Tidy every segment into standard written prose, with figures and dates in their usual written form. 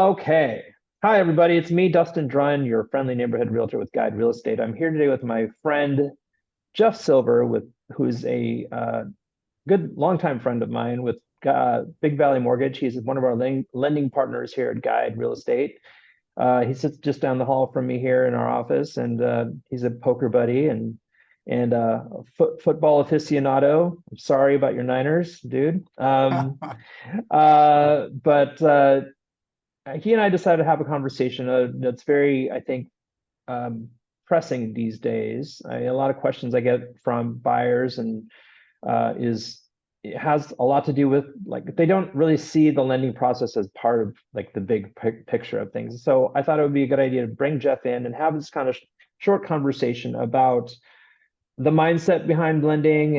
Okay. Hi, everybody. It's me, Dustin Drun, your friendly neighborhood realtor with Guide Real Estate. I'm here today with my friend Jeff Silver, who's a good longtime friend of mine with Big Valley Mortgage. He's one of our lending partners here at Guide Real Estate. He sits just down the hall from me here in our office, and he's a poker buddy and football aficionado. I'm sorry about your Niners, dude. But he and I decided to have a conversation that's very, I think, um, pressing these days. A lot of questions I get from buyers and is it has a lot to do with like they don't really see the lending process as part of like the big picture of things. So I thought it would be a good idea to bring Jeff in and have this kind of short conversation about the mindset behind lending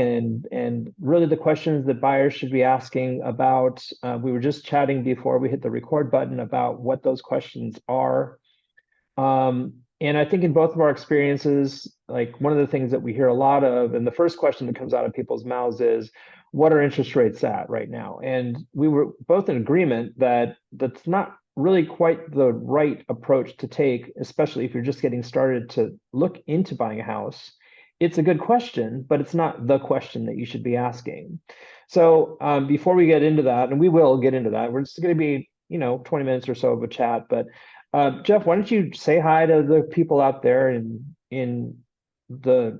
and really the questions that buyers should be asking about. We were just chatting before we hit the record button about what those questions are. And I think in both of our experiences, like one of the things that we hear a lot of, and the first question that comes out of people's mouths is, what are interest rates at right now? And we were both in agreement that that's not really quite the right approach to take, especially if you're just getting started to look into buying a house. It's a good question, but it's not the question that you should be asking. So before we get into that, and we will get into that, we're just going to be, 20 minutes or so of a chat, but Jeff, why don't you say hi to the people out there in the,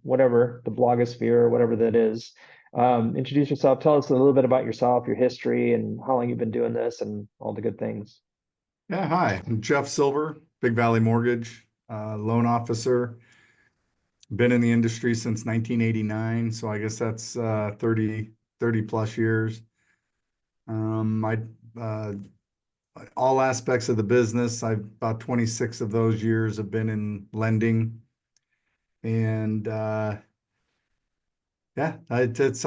whatever, the blogosphere or whatever that is. Introduce yourself. Tell us a little bit about yourself, your history, and how long you've been doing this and all the good things. Yeah, hi, I'm Jeff Silver, Big Valley Mortgage, loan officer. Been in the industry since 1989, so I guess that's 30 plus years. I all aspects of the business. I've about 26 of those years have been in lending, and yeah, I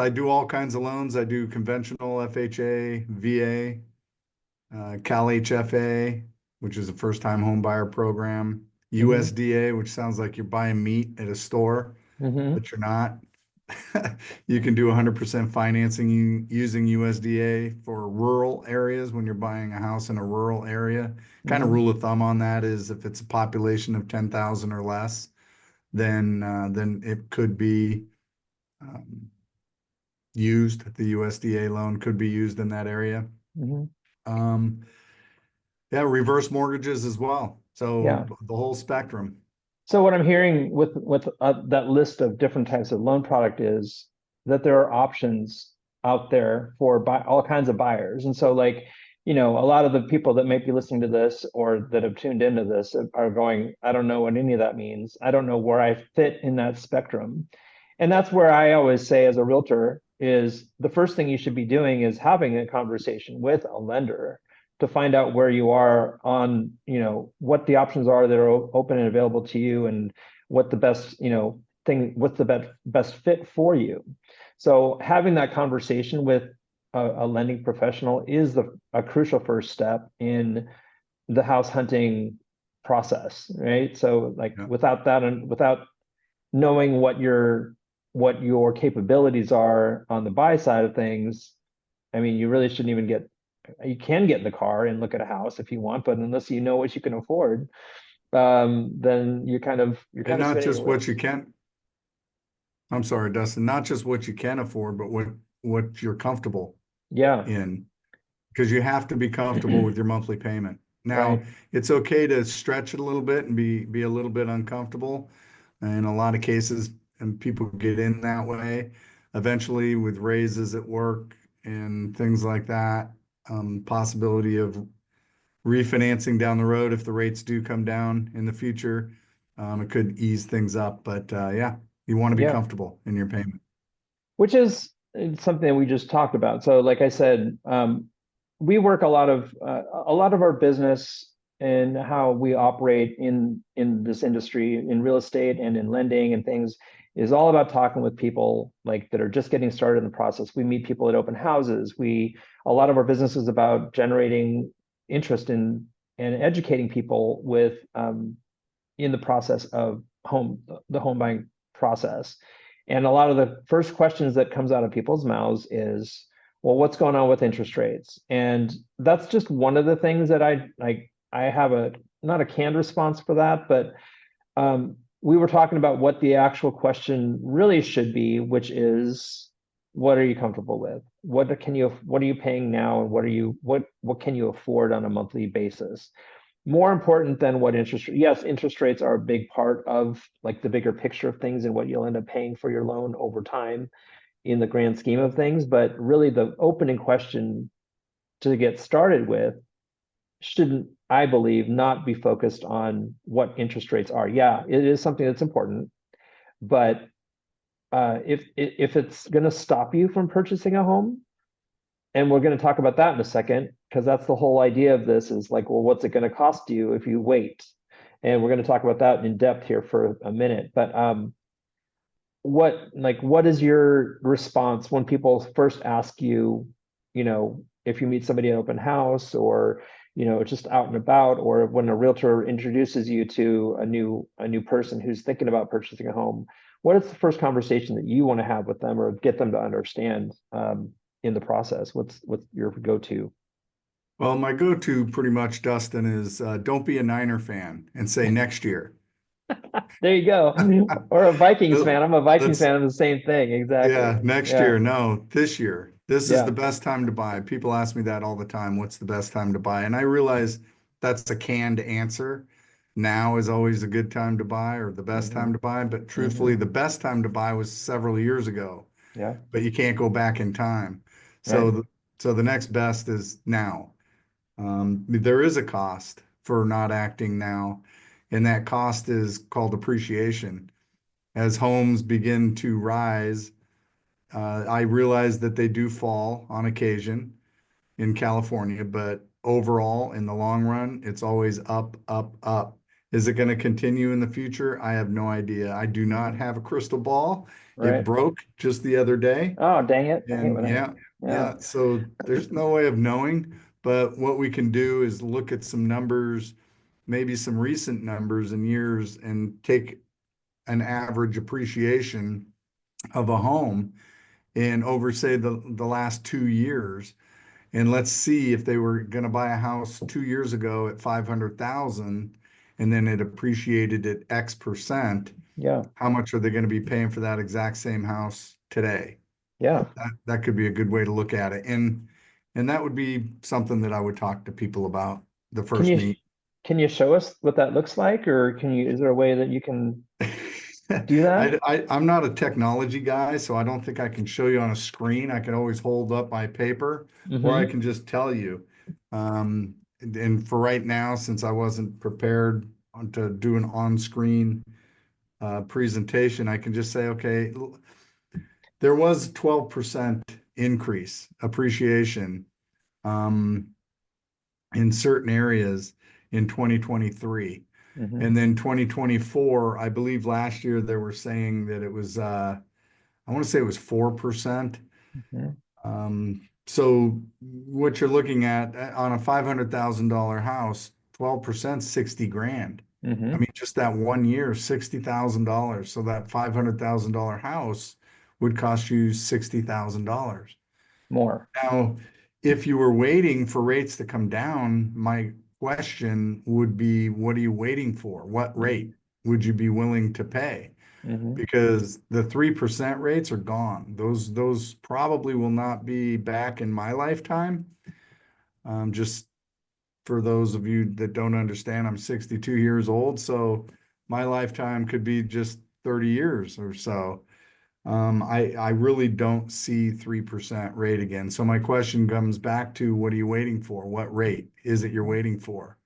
do all kinds of loans. I do conventional FHA, VA, Cal HFA, which is a first-time home buyer program, USDA, which sounds like you're buying meat at a store, Mm-hmm. but you're not. You can do 100% financing using USDA for rural areas when you're buying a house in a rural area. Kind of Mm-hmm. rule of thumb on that is if it's a population of 10,000 or less, then it could be used. The USDA loan could be used in that area. Mm-hmm. Um, yeah, reverse mortgages as well. So Yeah. the whole spectrum. So what I'm hearing with that list of different types of loan product is that there are options out there for all kinds of buyers. And so like, a lot of the people that may be listening to this or that have tuned into this are going, I don't know what any of that means. I don't know where I fit in that spectrum. And that's where I always say as a realtor is the first thing you should be doing is having a conversation with a lender to find out where you are on, what the options are that are open and available to you and what the best, what's the best fit for you. So having that conversation with a lending professional is a crucial first step in the house hunting process, right? So like Yeah. without that and without knowing what your capabilities are on the buy side of things, I mean, you really shouldn't even you can get in the car and look at a house if you want, but unless you know what you can afford, then you're And kind of not spinning your just what wheels. you can, I'm sorry, Dustin, not just what you can afford, but what you're comfortable Yeah. in, because you have to be comfortable with your monthly payment. Now, Right. it's okay to stretch it a little bit and be a little bit uncomfortable. In a lot of cases, and people get in that way. Eventually, with raises at work and things like that, possibility of refinancing down the road if the rates do come down in the future, it could ease things up. But yeah, you want to be Yeah. comfortable in your payment. Which is something that we just talked about. So, like I said, we work a lot of our business and how we operate in this industry, in real estate and in lending and things, is all about talking with people like that are just getting started in the process. We meet people at open houses. A lot of our business is about generating interest in and educating people with in the process of the home buying process. And a lot of the first questions that comes out of people's mouths is, well, what's going on with interest rates? And that's just one of the things that I have a not a canned response for that, but we were talking about what the actual question really should be, which is, what are you comfortable with? What are you paying now, and what can you afford on a monthly basis? More important than what yes, interest rates are a big part of like the bigger picture of things and what you'll end up paying for your loan over time in the grand scheme of things. But really, the opening question to get started with shouldn't, I believe, not be focused on what interest rates are. Yeah, it is something that's important, but if it's going to stop you from purchasing a home, and we're going to talk about that in a second, because that's the whole idea of this is like, well, what's it going to cost you if you wait? And we're going to talk about that in depth here for a minute. But what is your response when people first ask you, if you meet somebody at open house, or just out and about, or when a realtor introduces you to a new person who's thinking about purchasing a home, what is the first conversation that you want to have with them or get them to understand in the process? What's your go-to? Well, my go-to pretty much, Dustin, is don't be a Niner fan and say next year. There you go. Or a Vikings fan. I'm a Vikings Let's fan of the same thing. Exactly. Yeah, next Yeah. year. No, this year. This is the Yeah. best time to buy. People ask me that all the time. What's the best time to buy? And I realize that's a canned answer. Now is always a good time to buy, or the best Hmm. time to buy. But Hmm. truthfully, the best time to buy was several years ago, Yeah. but you can't go back in time. So Right. the next best is now. There is a cost for not acting now, and that cost is called appreciation. As homes begin to rise, I realize that they do fall on occasion in California, but overall, in the long run, it's always up, up, up. Is it going to continue in the future? I have no idea. I do not Hmm. have a crystal ball. It Right. broke just the other day. Oh, dang it. I hate And when I, yeah, yeah. yeah. So there's no way of knowing. But what we can do is look at some numbers, maybe some recent numbers and years, and take an average appreciation of a home in over, say, the last 2 years, and let's see if they were going to buy a house 2 years ago at 500,000 and then it appreciated at X%. Yeah. How much are they going to be paying for that exact same house today? Yeah. That could be a good way to look at it, and that would be something that I would talk to people about the Can first you meet. can you show us what that looks like, or is there a way that you can do that? I'm not a technology guy, so I don't think I can show you on a screen. I can always hold up my paper, or I Hmm. can just tell you. And for right now, since I wasn't prepared to do an on-screen presentation, I can just say, okay, there was 12% increase appreciation um, in certain areas in 2023. Hmm. And then 2024, I believe last year they were saying that it was, I want to say it was 4%. Hmm. So what you're looking at on a $500,000 house, 12%, 60 grand. I Hmm. mean, just that 1 year, $60,000. So that $500,000 house would cost you $60,000. More. Now, if you were waiting for rates to come down, my question would be, what are you waiting for? What Hmm. rate would you be willing to pay? Hmm. Because the 3% rates are gone. Those probably will not be back in my lifetime. Just for those of you that don't understand, I'm 62 years old, so my lifetime could be just 30 years or so. I really don't see 3% rate again. So my question comes back to, what are you waiting for? What rate is it you're waiting for?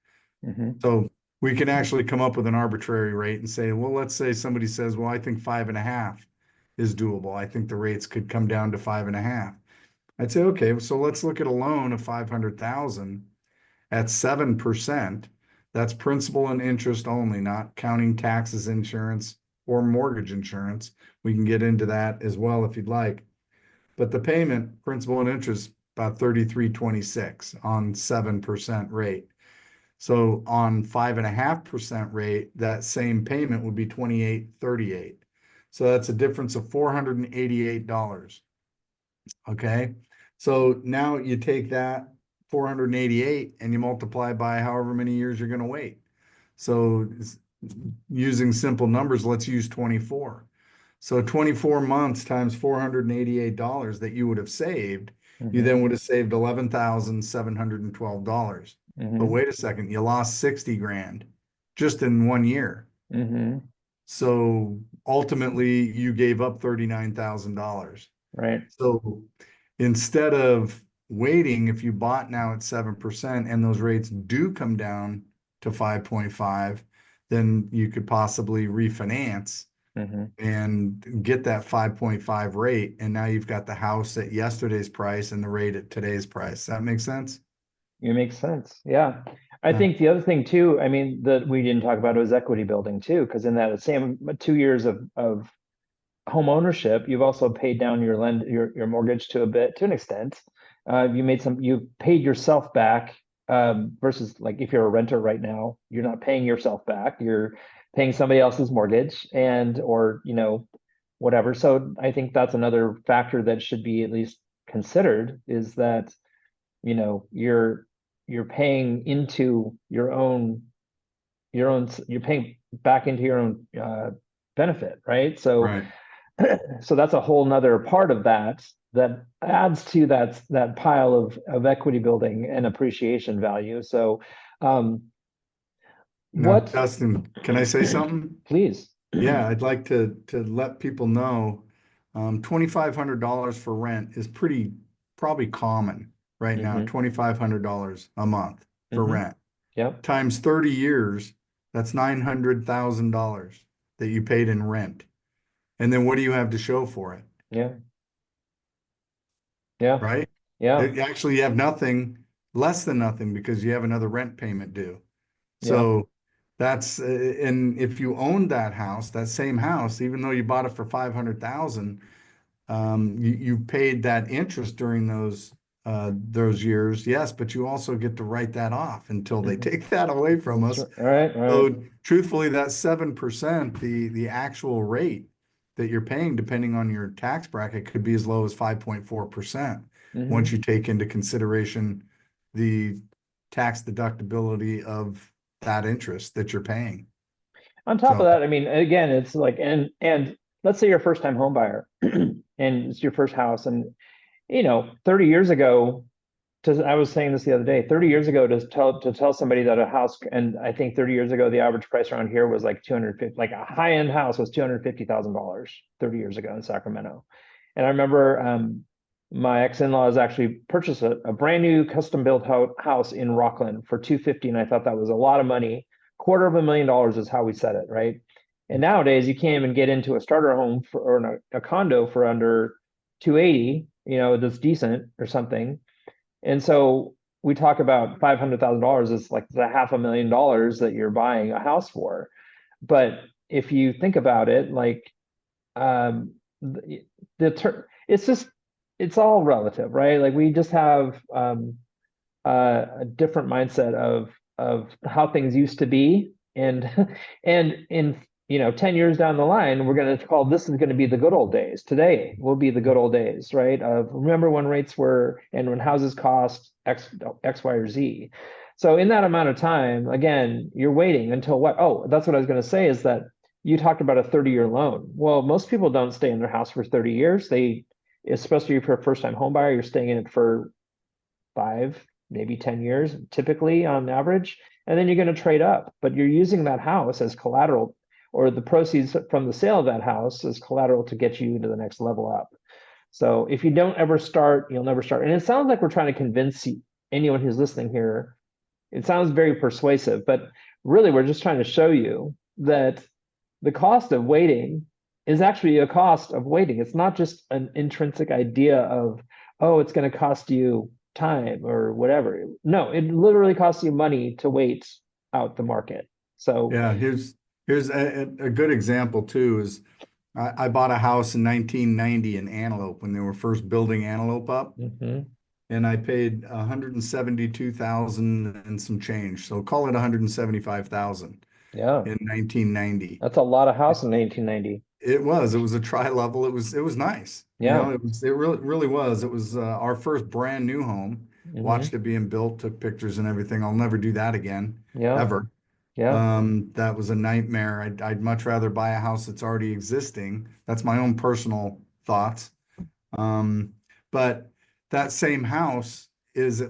Hmm. So we can actually come up with an arbitrary rate and say, well, let's say somebody says, well, I think 5.5 is doable. I think the rates could come down to 5.5. I'd say, okay, so let's look at a loan of 500,000 at 7%. That's principal and interest only, not counting taxes, insurance, or mortgage insurance. We can get into that as well if you'd like. But the payment, principal and interest, about 33.26 on 7% rate. So on 5.5% rate, that same payment would be 28.38. So that's a difference of $488. Okay. So now you take that 488 and you multiply by however many years you're going to wait. So using simple numbers, let's use 24. So 24 months times $488 that you would have saved, you Mm-hmm. then would have saved $11,712. But Mm-hmm. wait a second, you lost 60 grand just in 1 year. Mm-hmm. So ultimately you gave up $39,000. Right. So instead of waiting, if you bought now at 7% and those rates do come down to 5.5, then you could possibly refinance Mm-hmm. and get that 5.5 rate. And now you've got the house at yesterday's price and the rate at today's price. That makes sense? It makes sense. Yeah. I Yeah. think the other thing too, I mean, that we didn't talk about was equity building too, because in that same 2 years of home ownership, you've also paid down your mortgage to an extent. You paid yourself back, versus like if you're a renter right now, you're not paying yourself back, you're paying somebody else's mortgage and or whatever. So I think that's another factor that should be at least considered is that you're paying into you're paying back into your own benefit, right? So Right. so that's a whole nother part of that adds to that pile of equity building and appreciation value. So Now, what Dustin, can I say something? please. Yeah, I'd like to let people know, $2,500 for rent is probably common right now, Hmm. $2,500 a month for Hmm. rent. Yep. Times 30 years, that's $900,000 that you paid in rent. And then what do you have to show for it, Yeah. Yeah. right? Yeah. Actually, you have nothing, less than nothing because you have another rent payment due. Yeah. So and if you owned that house, that same house, even though you bought it for 500,000, you paid that interest during those years, yes, but you also get to write that off until they Hmm. take that away from That's us. right. All right. All right. So truthfully, that 7%, the actual rate that you're paying, depending on your tax bracket, could be as low as 5.4% once Hmm. you take into consideration the tax deductibility of that interest that you're paying. On top of So that, I mean, again, it's like, and let's say you're a first time home buyer and it's your first house, and 30 years ago, I was saying this the other day, 30 years ago to tell somebody that a house, and I think 30 years ago, the average price around here was like 250, like a high-end house was $250,000 30 years ago in Sacramento. And I remember my ex-in-laws actually purchased a brand new custom built house in Rockland for 250, and I thought that was a lot of money. $250,000 is how we set it, right? And nowadays you can't even get into a starter home or a condo for under 280, that's decent or something. And so we talk about $500,000 is like the $500,000 that you're buying a house for. But if you think about it, like the, it's all relative, right? Like we just have a different mindset of how things used to be, and and in 10 years down the line, we're going to call this is going to be the good old days. Today will be the good old days, right? Remember when rates were and when houses cost x y or z. So in that amount of time, again, you're waiting until what? Oh, that's what I was going to say, is that you talked about a 30-year loan. Well, most people don't stay in their house for 30 years. Especially if you're a first time home buyer, you're staying in it for 5, maybe 10 years, typically on average. And then you're going to trade up, but you're using that house as collateral, or the proceeds from the sale of that house as collateral to get you to the next level up. So if you don't ever start, you'll never start. And it sounds like we're trying to convince anyone who's listening here. It sounds very persuasive, but really we're just trying to show you that the cost of waiting is actually a cost of waiting. It's not just an intrinsic idea of, oh, it's going to cost you time or whatever. No, it literally costs you money to wait out the market. So, yeah, here's a good example too is I bought a house in 1990 in Antelope when they were first building Antelope up, mhm, and I paid 172,000 and some change. So call it 175,000 yeah, in 1990. that's a lot of house in 1990. It was a tri-level. It was nice. Yeah. It really was. It was our first brand new home. Hmm. Watched it being built, took pictures and everything. I'll never do that again, Yeah. ever. Yeah. That was a nightmare. I'd much rather buy a house that's already existing. That's my own personal thoughts. Um, but that same house is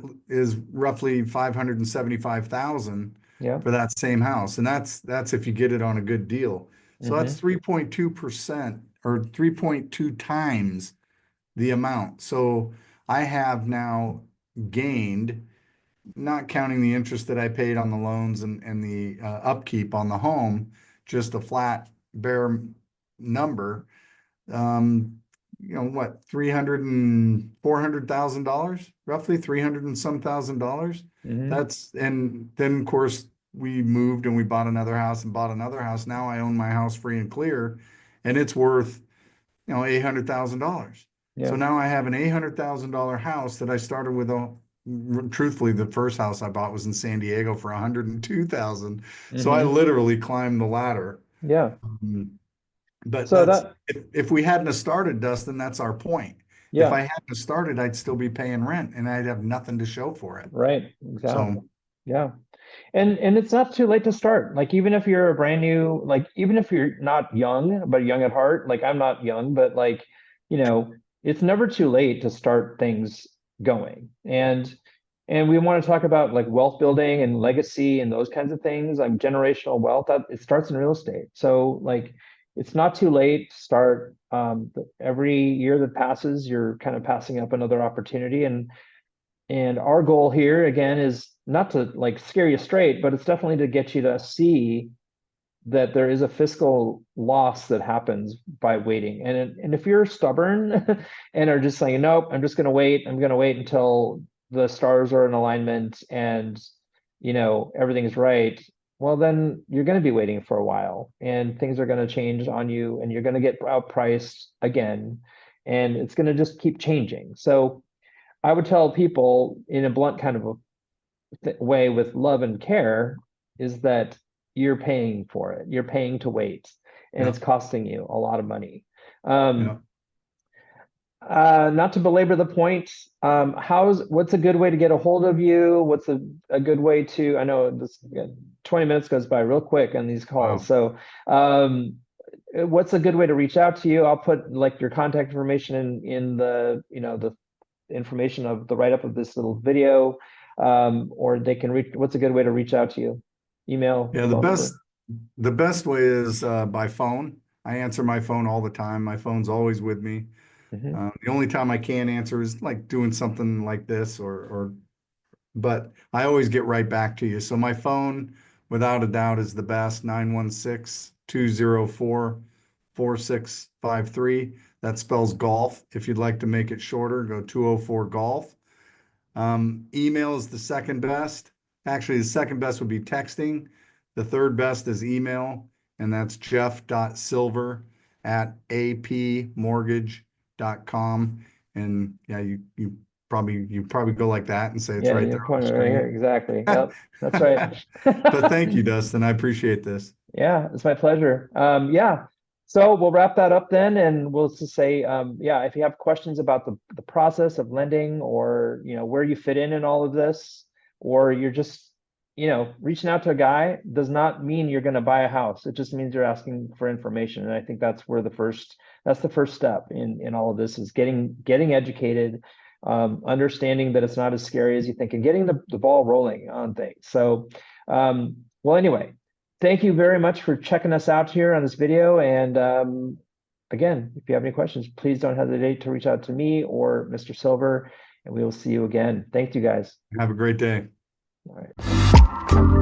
roughly 575,000 Yeah. for that same house. And that's if you get it on a good deal. So that's Hmm. 3.2% or 3.2 times the amount. So I have now gained, not counting the interest that I paid on the loans and the upkeep on the home, just a flat bare number. Um, what, 300 and $400,000, roughly 300 and some $1,000. Hmm. And then of course we moved and we bought another house and bought another house. Now I own my house free and clear, and it's worth, $800,000. So Yeah. now I have an $800,000 house that I started with truthfully, the first house I bought was in San Diego for 102,000. So I Hmm. literally climbed the ladder. Yeah. Um, but So that's that, if we hadn't have started, Dustin, that's our point. If yeah, I hadn't have started, I'd still be paying rent and I'd have nothing to show for it. right. Exactly. So, Yeah. And it's not too late to start. Like even if you're a brand new, like even if you're not young, but young at heart, like I'm not young, but like, you know, it's never too late to start things going. And we want to talk about like wealth building and legacy and those kinds of things, like generational wealth, that it starts in real estate. So like it's not too late to start. Every year that passes, you're kind of passing up another opportunity. And our goal here again is not to like scare you straight, but it's definitely to get you to see that there is a fiscal loss that happens by waiting. And if you're stubborn and are just saying, nope, I'm just going to wait. I'm going to wait until the stars are in alignment and everything is right. Well, then you're going to be waiting for a while, and things are going to change on you, and you're going to get outpriced again, and it's going to just keep changing. So I would tell people in a blunt kind of a way with love and care is that you're paying for it. You're paying to wait, and yeah, it's costing you a lot of money. yeah. Um, Not to belabor the point, what's a good way to get a hold of you? What's a good way to, I know this 20 minutes goes by real quick on these calls. Wow. So, what's a good way to reach out to you? I'll put like your contact information in the information of the write-up of this little video, or they can reach. What's a good way to reach out to you? Email, Yeah, the phone number? best the best way is by phone. I answer my phone all the time. My phone's always with me. Hmm. The only time I can't answer is like doing something like this but I always get right back to you. So my phone, without a doubt, is the best, 916-204-4653. That spells golf. If you'd like to make it shorter, go 204 golf. Email is the second best. Actually, the second best would be texting. The third best is email, and that's jeff.silver@apmortgage.com. And yeah, you probably go like that and say it's Yeah, right you there on the point it right here. screen. Exactly. Yep, that's right. But thank you, Dustin. I appreciate this. Yeah, it's my pleasure. Yeah. So we'll wrap that up then, and we'll just say, yeah, if you have questions about the process of lending, or where you fit in all of this, or you're just reaching out to a guy, does not mean you're going to buy a house. It just means you're asking for information, and I think that's the first step in all of this, is getting educated, understanding that it's not as scary as you think, and getting the ball rolling on things. So, well, anyway. Thank you very much for checking us out here on this video. And again, if you have any questions, please don't hesitate to reach out to me or Mr. Silver, and we will see you again. Thank you, guys. Have a great day. All right.